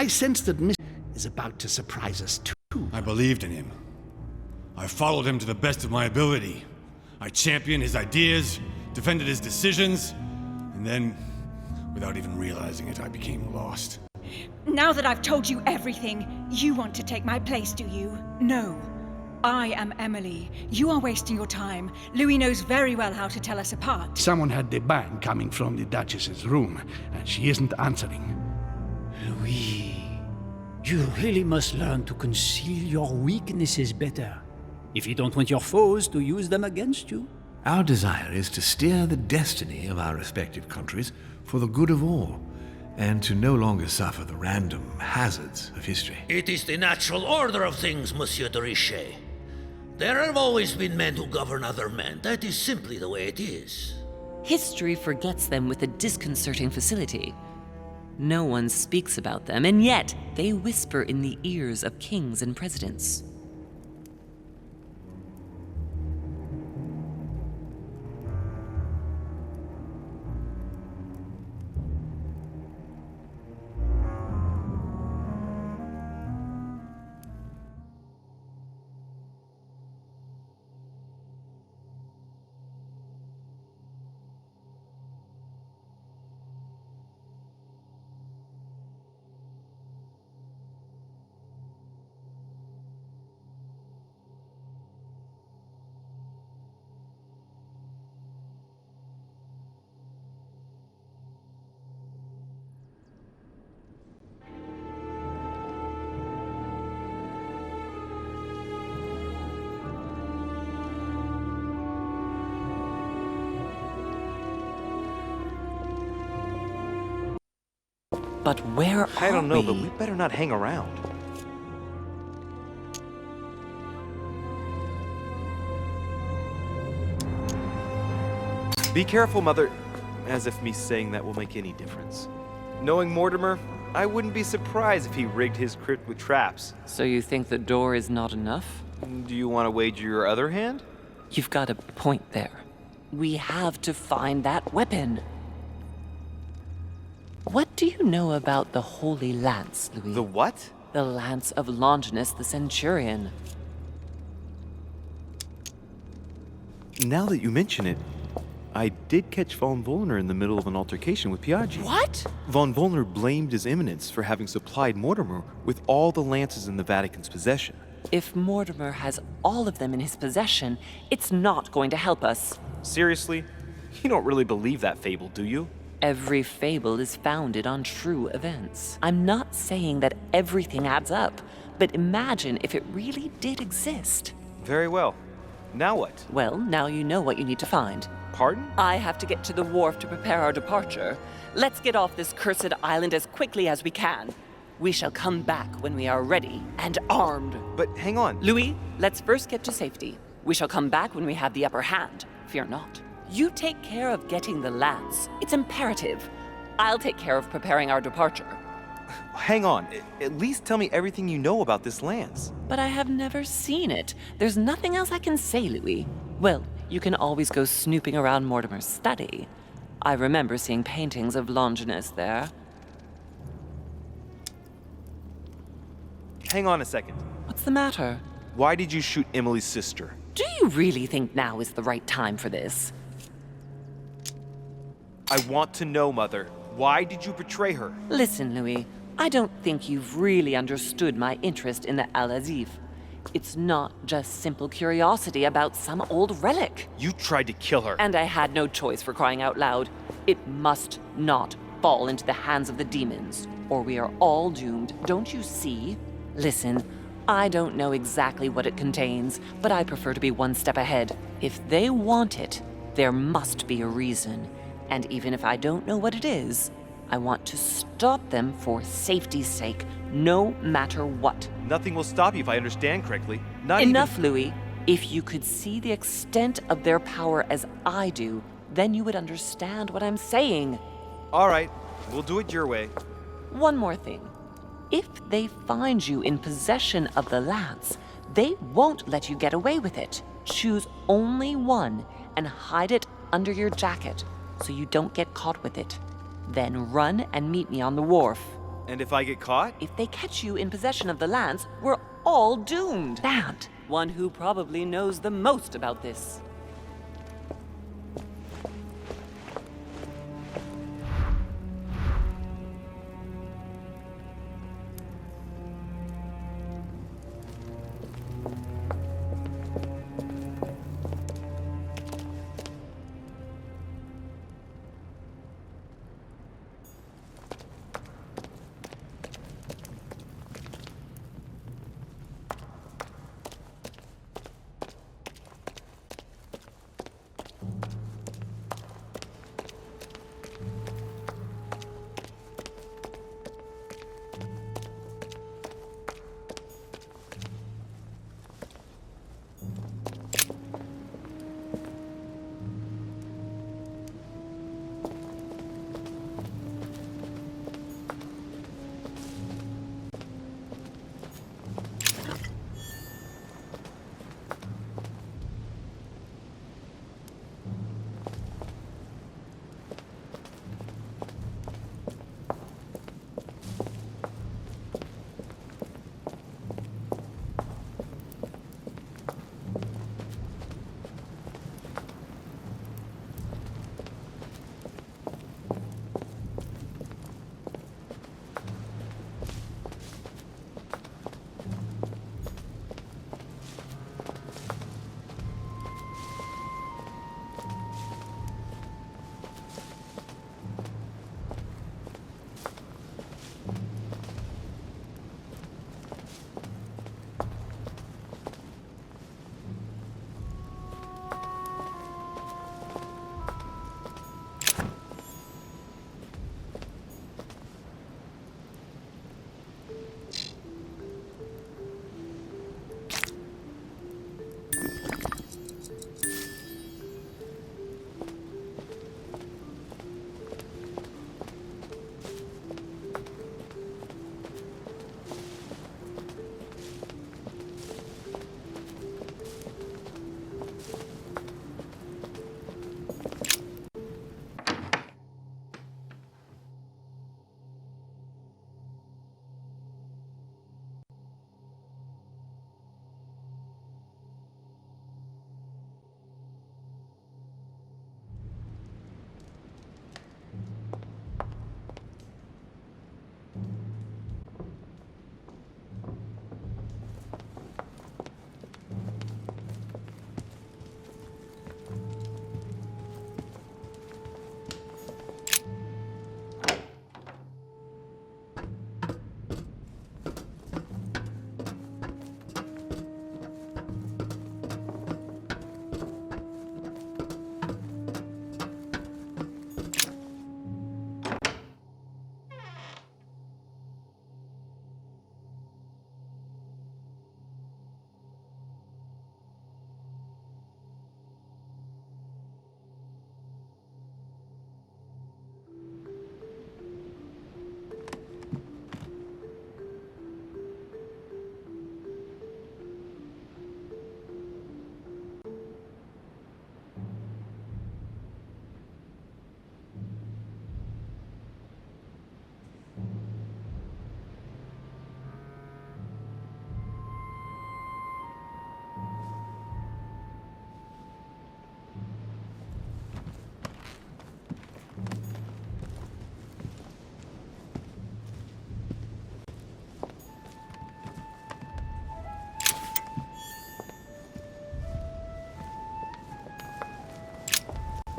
I sense that Mr. is about to surprise us too. I believed in him. I followed him to the best of my ability. I championed his ideas, defended his decisions, and then, without even realizing it, I became lost. Now that I've told you everything, you want to take my place, do you? No. I am Emily. You are wasting your time. Louis knows very well how to tell us apart. Someone had the bang coming from the Duchess's room, and she isn't answering. Louis, you really must learn to conceal your weaknesses better, if you don't want your foes to use them against you. Our desire is to steer the destiny of our respective countries for the good of all, and to no longer suffer the random hazards of history. It is the natural order of things, Monsieur de Richet. There have always been men who govern other men. That is simply the way it is. History forgets them with a disconcerting facility. No one speaks about them, and yet they whisper in the ears of kings and presidents. But where are we? I don't know, but we better not hang around. Be careful, Mother. As if me saying that will make any difference. Knowing Mortimer, I wouldn't be surprised if he rigged his crypt with traps. So you think the door is not enough? Do you want to wager your other hand? You've got a point there. We have to find that weapon. What do you know about the Holy Lance, Louis? The what? The Lance of Longinus the Centurion. Now that you mention it, I did catch Von Wollner in the middle of an altercation with Piaggi. What? Von Wollner blamed His Eminence for having supplied Mortimer with all the lances in the Vatican's possession. If Mortimer has all of them in his possession, it's not going to help us. Seriously? You don't really believe that fable, do you? Every fable is founded on true events. I'm not saying that everything adds up, but imagine if it really did exist. Very well. Now what? Well, now you know what you need to find. Pardon? I have to get to the wharf to prepare our departure. Let's get off this cursed island as quickly as we can. We shall come back when we are ready and armed. But hang on. Louis, let's first get to safety. We shall come back when we have the upper hand. Fear not. You take care of getting the lance. It's imperative. I'll take care of preparing our departure. Hang on. At least tell me everything you know about this lance. But I have never seen it. There's nothing else I can say, Louis. Well, you can always go snooping around Mortimer's study. I remember seeing paintings of Longinus there. Hang on a second. What's the matter? Why did you shoot Emily's sister? Do you really think now is the right time for this? I want to know, Mother. Why did you betray her? Listen, Louis, I don't think you've really understood my interest in the Al-Azif. It's not just simple curiosity about some old relic. You tried to kill her. And I had no choice, for crying out loud. It must not fall into the hands of the demons, or we are all doomed, don't you see? Listen, I don't know exactly what it contains, but I prefer to be one step ahead. If they want it, there must be a reason. And even if I don't know what it is, I want to stop them for safety's sake, no matter what. Nothing will stop you if I understand correctly. Enough, Louis. If you could see the extent of their power as I do, then you would understand what I'm saying. All right, we'll do it your way. One more thing. If they find you in possession of the lance, they won't let you get away with it. Choose only one and hide it under your jacket so you don't get caught with it. Then run and meet me on the wharf. And if I get caught? If they catch you in possession of the lance, we're all doomed. That one who probably knows the most about this.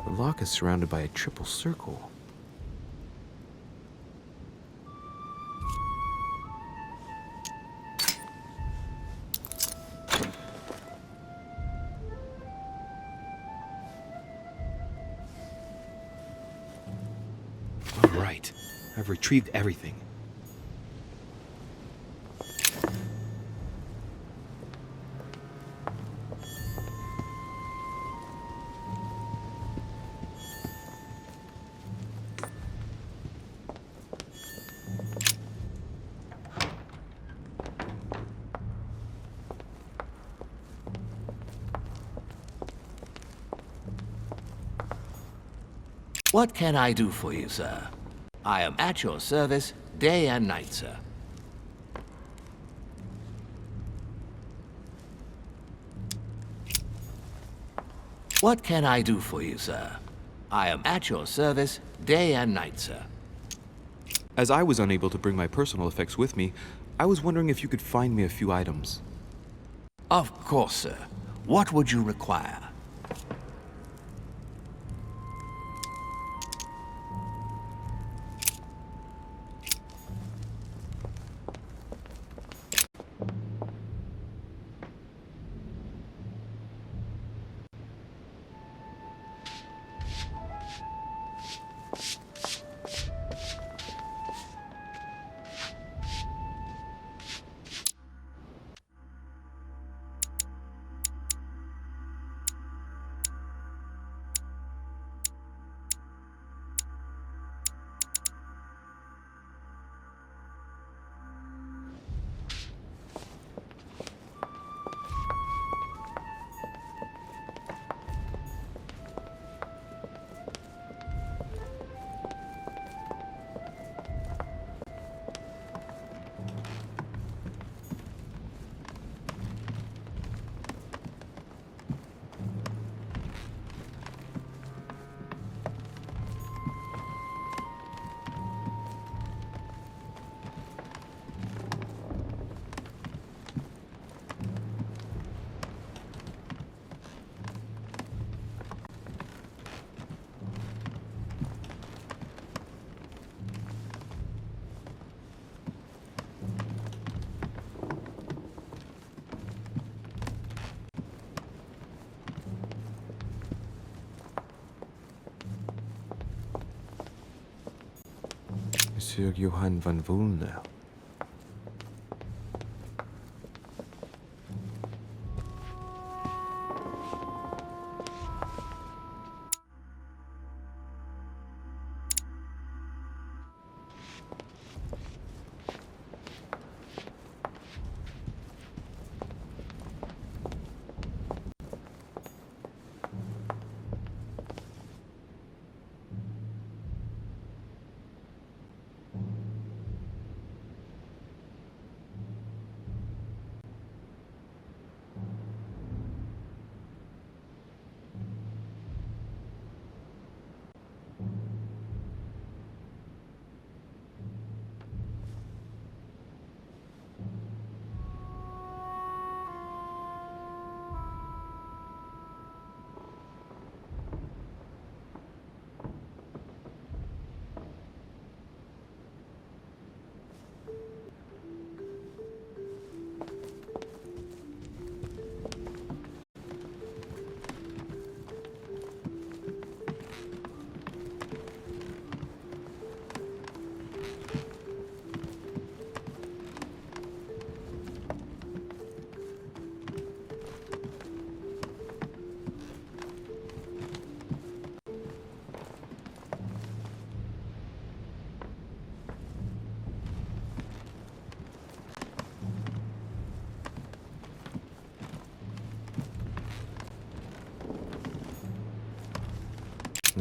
The lock is surrounded by a triple circle. All right, I've retrieved everything. What can I do for you, sir? I am at your service day and night, sir. What can I do for you, sir? I am at your service day and night, sir. As I was unable to bring my personal effects with me, I was wondering if you could find me a few items. Of course, sir. What would you require? Monsieur Johann van Vulner.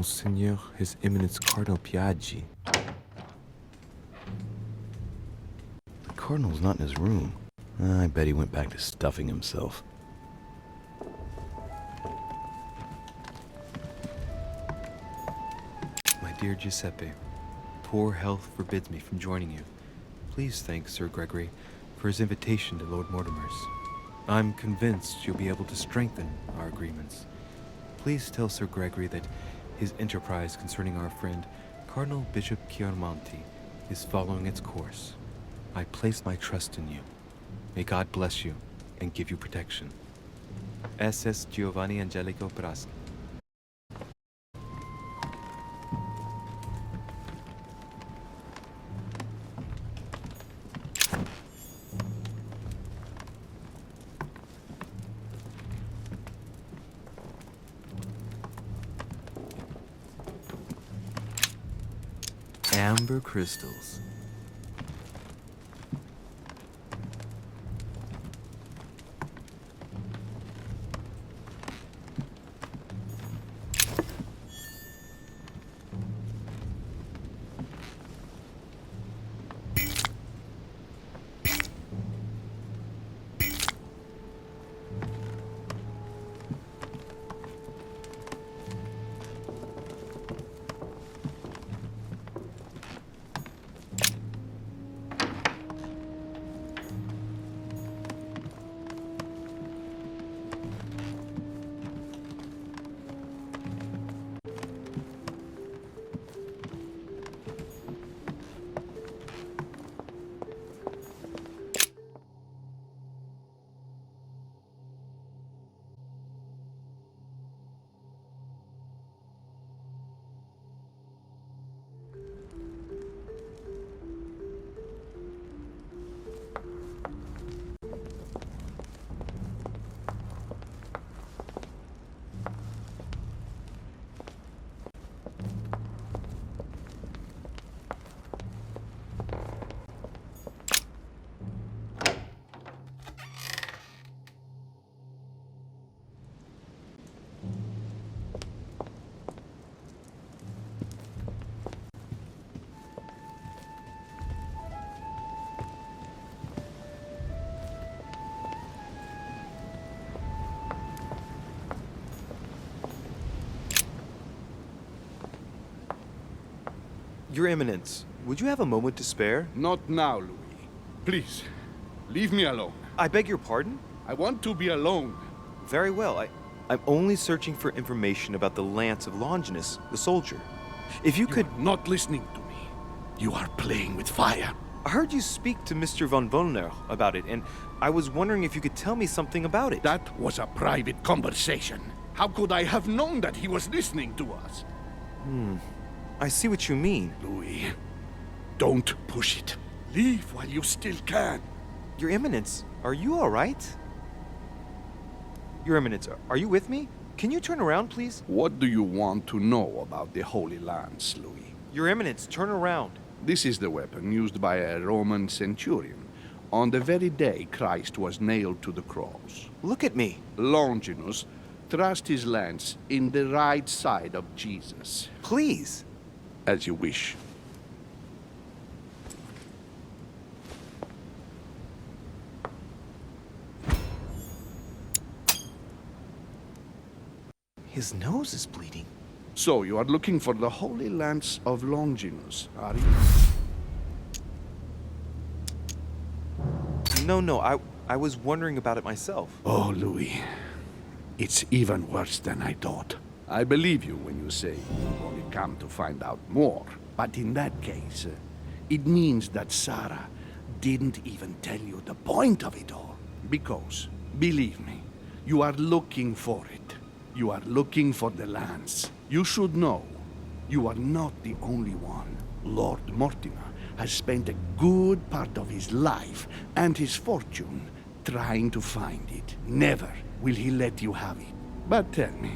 Monseigneur, His Eminence Cardinal Piaggi. The Cardinal's not in his room. I bet he went back to stuffing himself. My dear Giuseppe, poor health forbids me from joining you. Please thank Sir Gregory for his invitation to Lord Mortimer's. I'm convinced you'll be able to strengthen our agreements. Please tell Sir Gregory that his enterprise concerning our friend, Cardinal Bishop Chiaramonti, is following its course. I place my trust in you. May God bless you and give you protection. SS Giovanni Angelico Brasi. Amber crystals. Your Eminence, would you have a moment to spare? Not now, Louis. Please, leave me alone. I beg your pardon? I want to be alone. Very well. I'm only searching for information about the lance of Longinus, the soldier. If you could... are not listening to me. You are playing with fire. I heard you speak to Mr. von Wollner about it, and I was wondering if you could tell me something about it. That was a private conversation. How could I have known that he was listening to us? I see what you mean. Louis, don't push it. Leave while you still can. Your Eminence, are you all right? Your Eminence, are you with me? Can you turn around, please? What do you want to know about the Holy Lance, Louis? Your Eminence, turn around. This is the weapon used by a Roman centurion on the very day Christ was nailed to the cross. Look at me. Longinus thrust his lance in the right side of Jesus. Please. As you wish. His nose is bleeding. So you are looking for the Holy Lance of Longinus, are you? No, I was wondering about it myself. Oh, Louis. It's even worse than I thought. I believe you when you say you've only come to find out more. But in that case, it means that Sarah didn't even tell you the point of it all. Because, believe me, you are looking for it. You are looking for the lance. You should know, you are not the only one. Lord Mortimer has spent a good part of his life and his fortune trying to find it. Never will he let you have it. But tell me,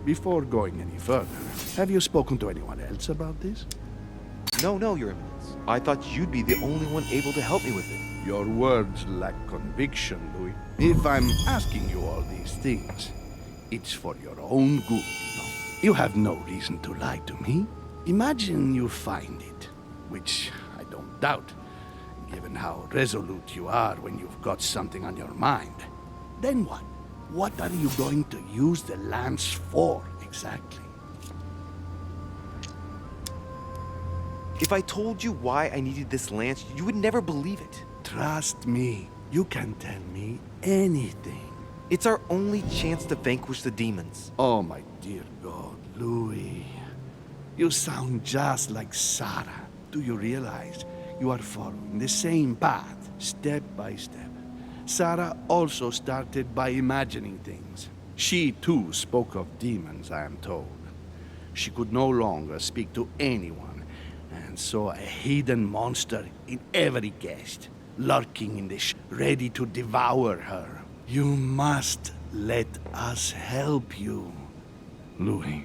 before going any further, have you spoken to anyone else about this? No, Your Eminence. I thought you'd be the only one able to help me with it. Your words lack conviction, Louis. If I'm asking you all these things, it's for your own good, you know. You have no reason to lie to me. Imagine you find it, which I don't doubt, given how resolute you are when you've got something on your mind. Then what? What are you going to use the lance for, exactly? If I told you why I needed this lance, you would never believe it. Trust me, you can tell me anything. It's our only chance to vanquish the demons. Oh, my dear God, Louis. You sound just like Sarah. Do you realize you are following the same path, step by step? Sarah also started by imagining things. She, too, spoke of demons, I am told. She could no longer speak to anyone, and saw a hidden monster in every guest, lurking in the ready to devour her. You must let us help you. Louis,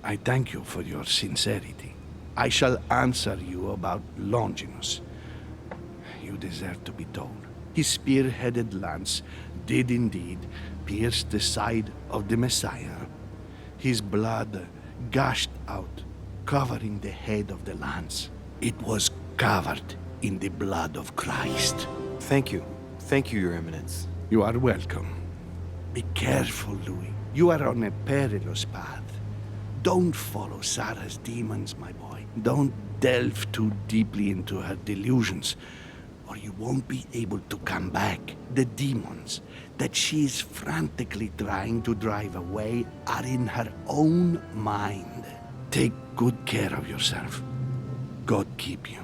I thank you for your sincerity. I shall answer you about Longinus. You deserve to be told. His spear-headed lance did indeed pierce the side of the Messiah. His blood gushed out, covering the head of the lance. It was covered in the blood of Christ. Thank you. Thank you, Your Eminence. You are welcome. Be careful, Louis. You are on a perilous path. Don't follow Sarah's demons, my boy. Don't delve too deeply into her delusions, or you won't be able to come back. The demons that she is frantically trying to drive away are in her own mind. Take good care of yourself. God keep you.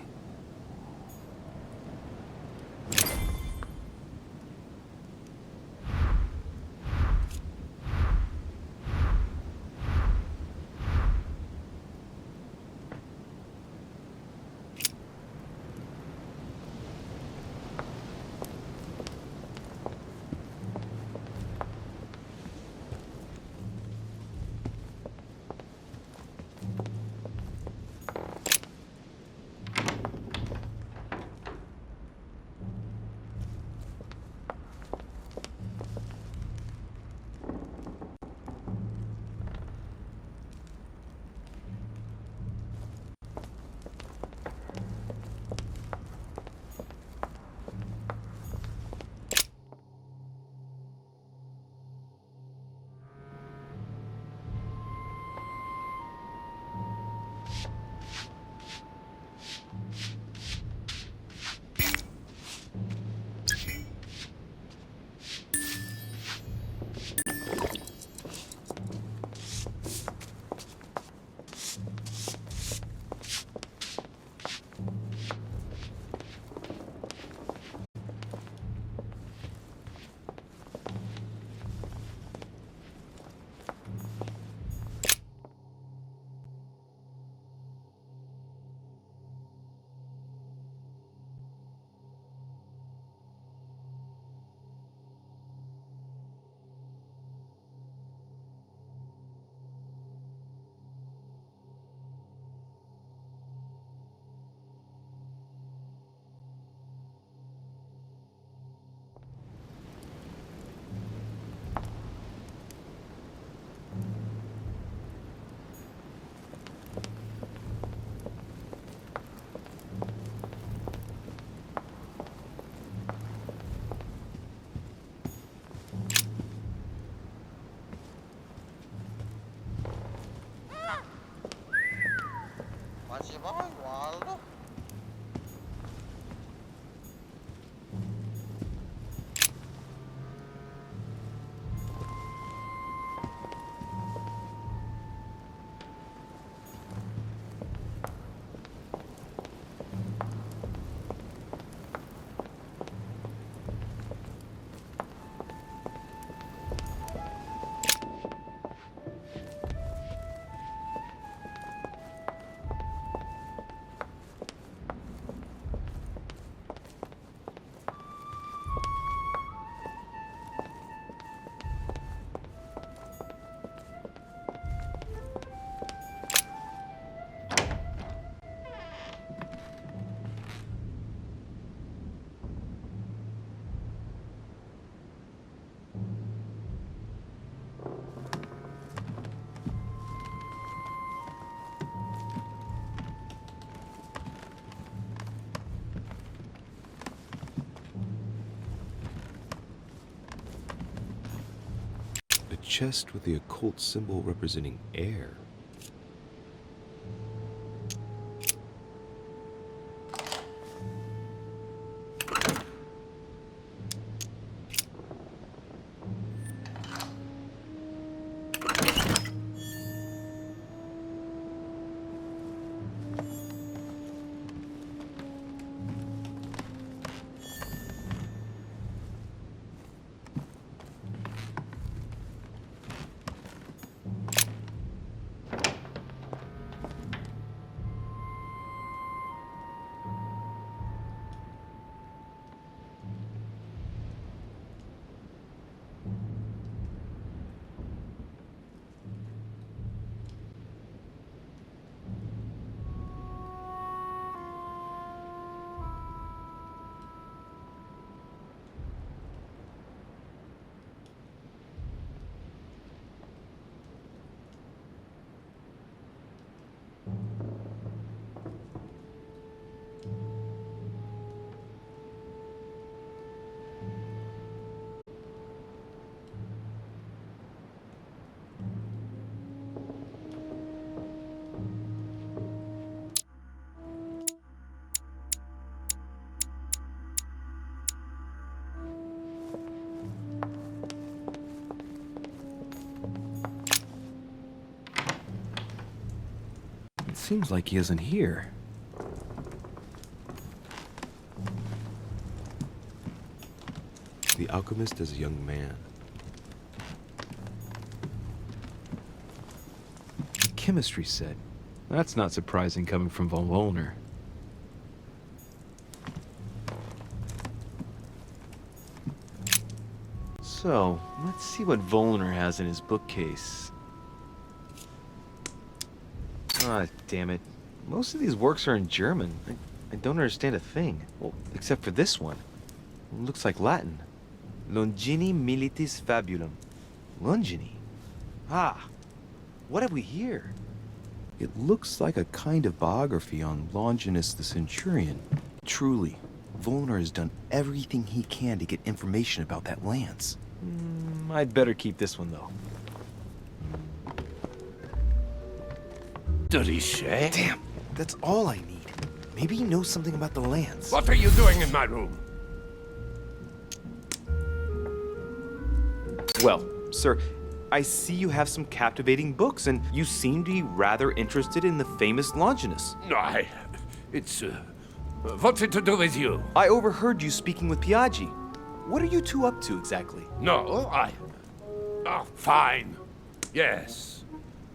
A chest with the occult symbol representing air. It seems like he isn't here. The alchemist is a young man. Chemistry set. That's not surprising coming from von Wollner. So, let's see what Wollner has in his bookcase. Ah, damn it. Most of these works are in German. I don't understand a thing. Well, except for this one. It looks like Latin. Longini militis fabulum. Longini? Ah, what have we here? It looks like a kind of biography on Longinus the Centurion. Truly, Wollner has done everything he can to get information about that lance. I'd better keep this one, though. Richet? Damn, that's all I need. Maybe he knows something about the lance. What are you doing in my room? Well, sir, I see you have some captivating books, and you seem to be rather interested in the famous Longinus. No, it's, what's it to do with you? I overheard you speaking with Piaggi. What are you two up to exactly? No, Oh, fine. Yes.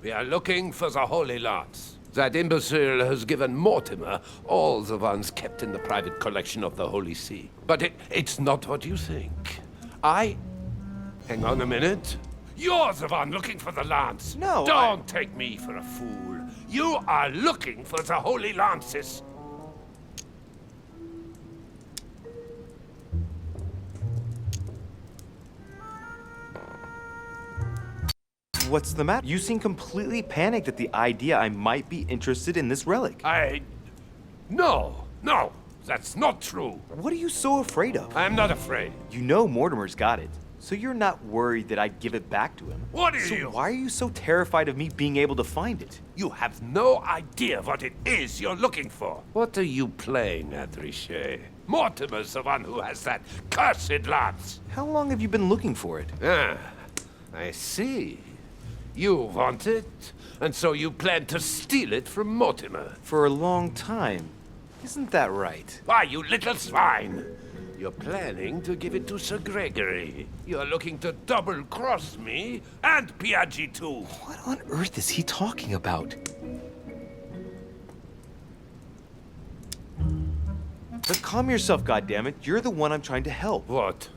We are looking for the Holy Lance. That imbecile has given Mortimer all the ones kept in the private collection of the Holy See. But it's not what you think. Hang on a minute. You're the one looking for the lance. No, Don't take me for a fool. You are looking for the Holy Lances. What's the matter? You seem completely panicked at the idea I might be interested in this relic. No, that's not true. What are you so afraid of? I'm not afraid. You know Mortimer's got it. So you're not worried that I'd give it back to him? What are So you? why are you so terrified of me being able to find it? You have no idea what it is you're looking for. What are you playing at, Richer? Mortimer's the one who has that cursed lance. How long have you been looking for it? Ah, I see. You want it, and so you plan to steal it from Mortimer. For a long time. Isn't that right? Why, you little swine! You're planning to give it to Sir Gregory. You're looking to double-cross me and Piaggi too. What on earth is he talking about? But calm yourself, goddammit. You're the one I'm trying to help. What?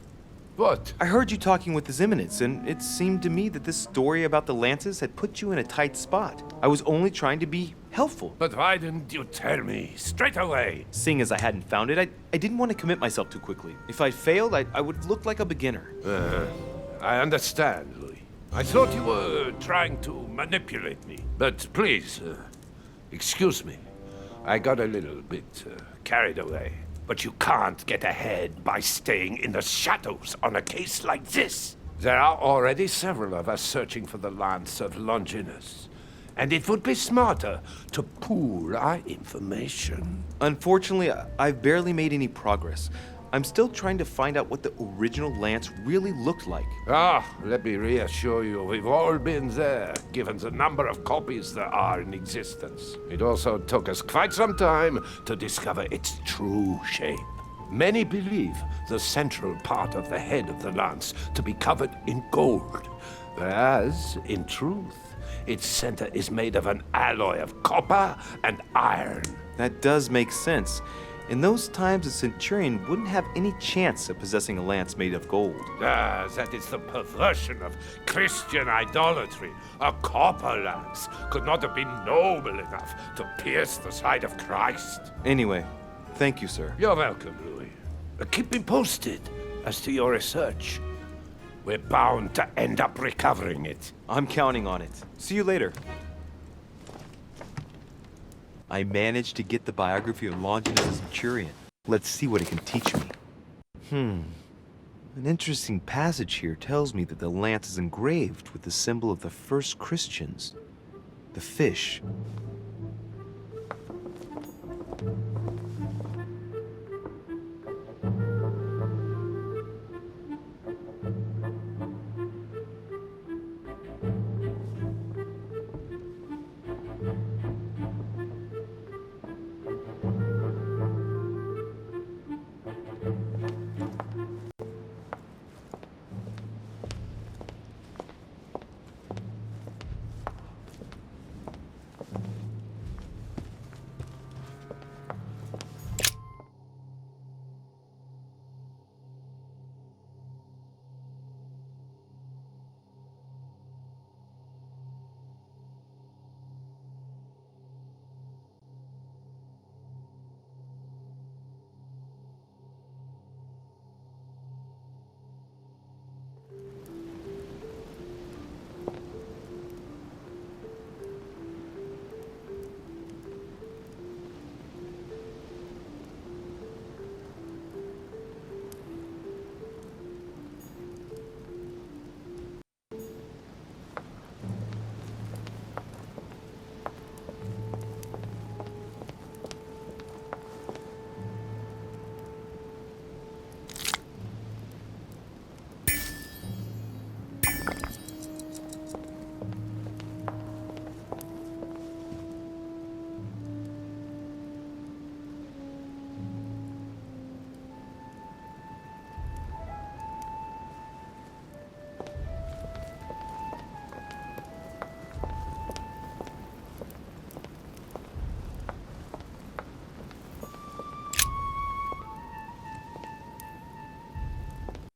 What? I heard you talking with His Eminence, and it seemed to me that this story about the lances had put you in a tight spot. I was only trying to be helpful. But why didn't you tell me straight away? Seeing as I hadn't found it, I didn't want to commit myself too quickly. If I failed, I would look like a beginner. I understand, Louis. I thought you were trying to manipulate me. But please, excuse me. I got a little bit carried away. But you can't get ahead by staying in the shadows on a case like this. There are already several of us searching for the Lance of Longinus. And it would be smarter to pool our information. Unfortunately, I've barely made any progress. I'm still trying to find out what the original lance really looked like. Let me reassure you, we've all been there, given the number of copies there are in existence. It also took us quite some time to discover its true shape. Many believe the central part of the head of the lance to be covered in gold, whereas, in truth, its center is made of an alloy of copper and iron. That does make sense. In those times, a centurion wouldn't have any chance of possessing a lance made of gold. That is the perversion of Christian idolatry. A copper lance could not have been noble enough to pierce the side of Christ. Anyway, thank you, sir. You're welcome, Louis. Keep me posted as to your research. We're bound to end up recovering it. I'm counting on it. See you later. I managed to get the biography of Longinus the Centurion. Let's see what it can teach me. An interesting passage here tells me that the lance is engraved with the symbol of the first Christians, the fish.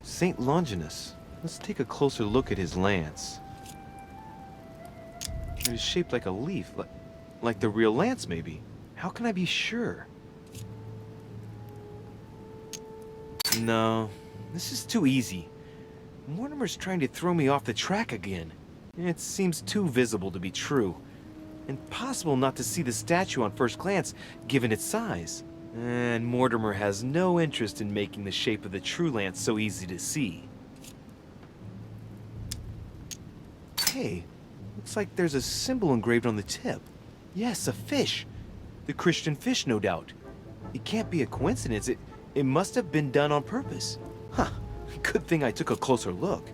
St. Longinus. Let's take a closer look at his lance. It is shaped like a leaf, like the real lance, maybe. How can I be sure? No, this is too easy. Mortimer's trying to throw me off the track again. It seems too visible to be true. Impossible not to see the statue on first glance, given its size. And Mortimer has no interest in making the shape of the true lance so easy to see. Hey, looks like there's a symbol engraved on the tip. Yes, a fish. The Christian fish, no doubt. It can't be a coincidence. It must have been done on purpose. Huh. Good thing I took a closer look.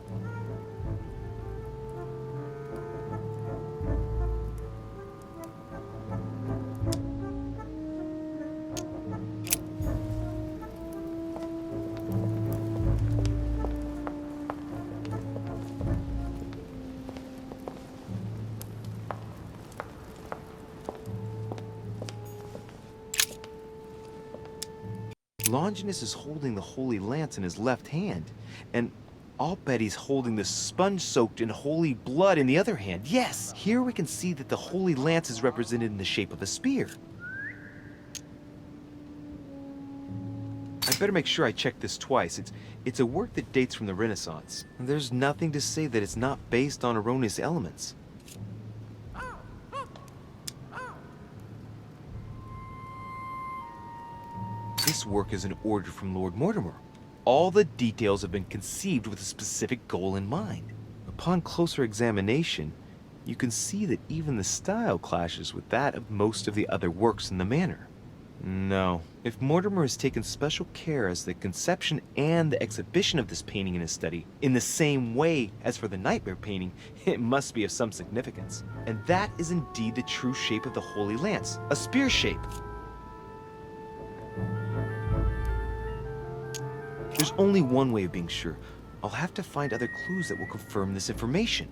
Longinus is holding the Holy Lance in his left hand, and I'll bet he's holding the sponge soaked in holy blood in the other hand. Yes! Here we can see that the Holy Lance is represented in the shape of a spear. I better make sure I check this twice. It's a work that dates from the Renaissance. And there's nothing to say that it's not based on erroneous elements. This work is an order from Lord Mortimer. All the details have been conceived with a specific goal in mind. Upon closer examination, you can see that even the style clashes with that of most of the other works in the manor. No, if Mortimer has taken special care as the conception and the exhibition of this painting in his study, in the same way as for the Nightmare painting, it must be of some significance. And that is indeed the true shape of the Holy Lance, a spear shape. There's only one way of being sure. I'll have to find other clues that will confirm this information.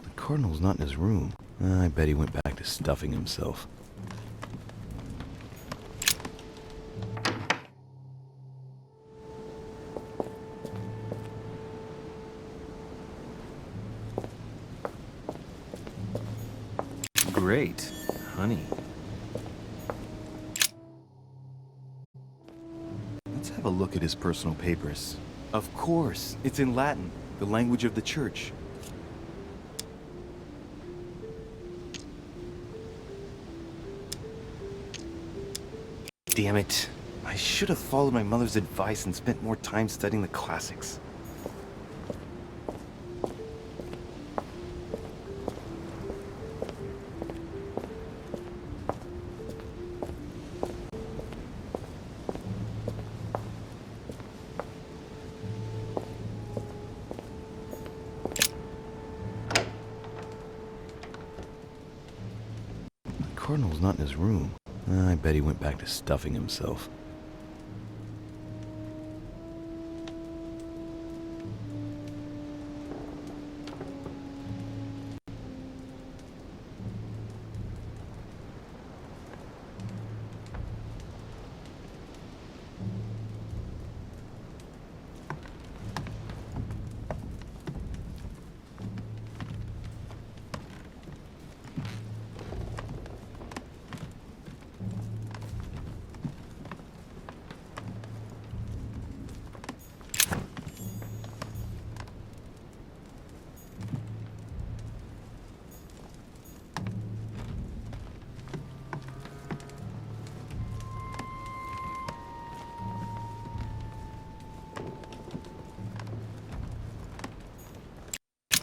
The Cardinal's not in his room. I bet he went back to stuffing himself. Great. Honey. Let's have a look at his personal papers. Of course, it's in Latin, the language of the church. Damn it. I should have followed my mother's advice and spent more time studying the classics. The Cardinal's not in his room. I bet he went back to stuffing himself.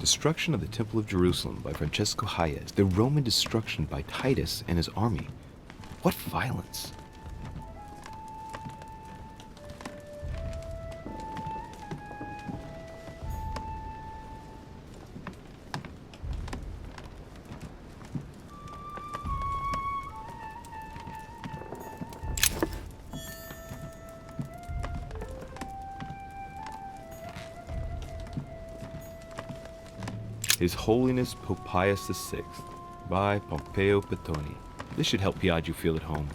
Destruction of the Temple of Jerusalem by Francesco Hayez. The Roman destruction by Titus and his army. What violence? His Holiness Pope Pius VI, by Pompeo Petoni. This should help Piaggio feel at home.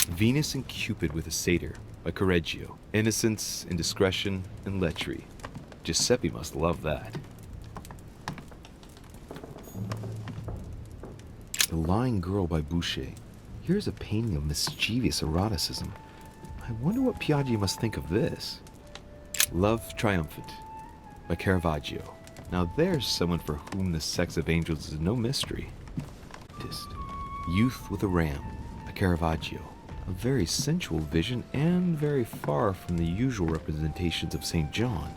Venus and Cupid with a Satyr, by Correggio. Innocence, indiscretion, and lechery. Giuseppe must love that. The Lying Girl by Boucher. Here's a painting of mischievous eroticism. I wonder what Piaggio must think of this. Love Triumphant by Caravaggio. Now there's someone for whom the sex of angels is no mystery. Youth with a Ram by Caravaggio. A very sensual vision and very far from the usual representations of St. John.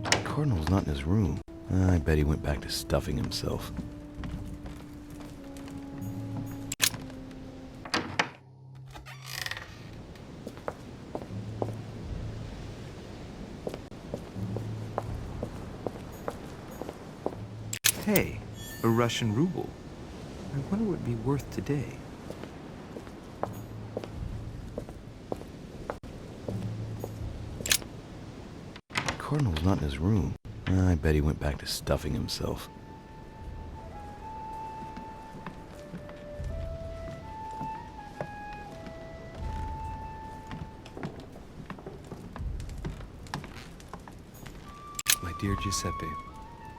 The Cardinal's not in his room. I bet he went back to stuffing himself. Hey, a Russian ruble. I wonder what it'd be worth today. The Cardinal's not in his room. I bet he went back to stuffing himself. My dear Giuseppe,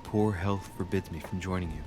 poor health forbids me from joining you.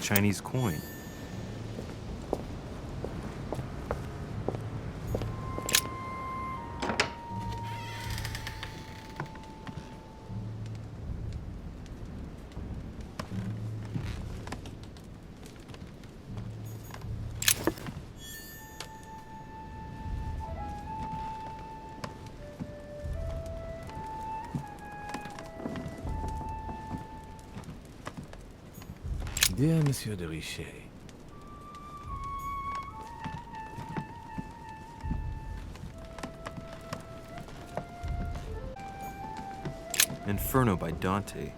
Chinese coin. Dear Monsieur de Richet, Inferno by Dante.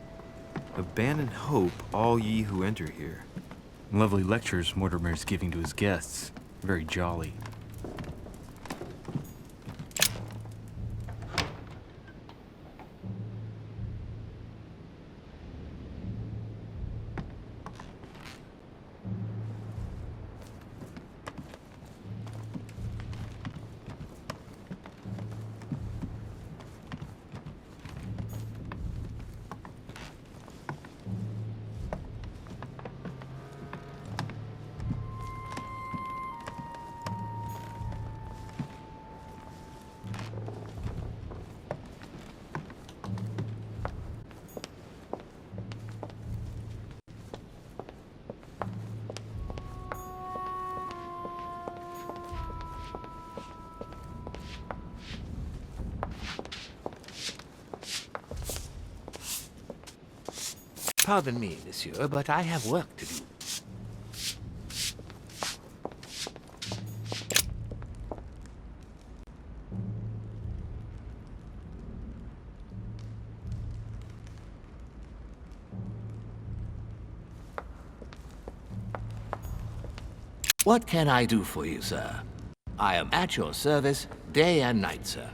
Abandon hope, all ye who enter here. Lovely lectures Mortimer's giving to his guests. Very jolly. Pardon me, monsieur, but I have work to do. What can I do for you, sir? I am at your service day and night, sir.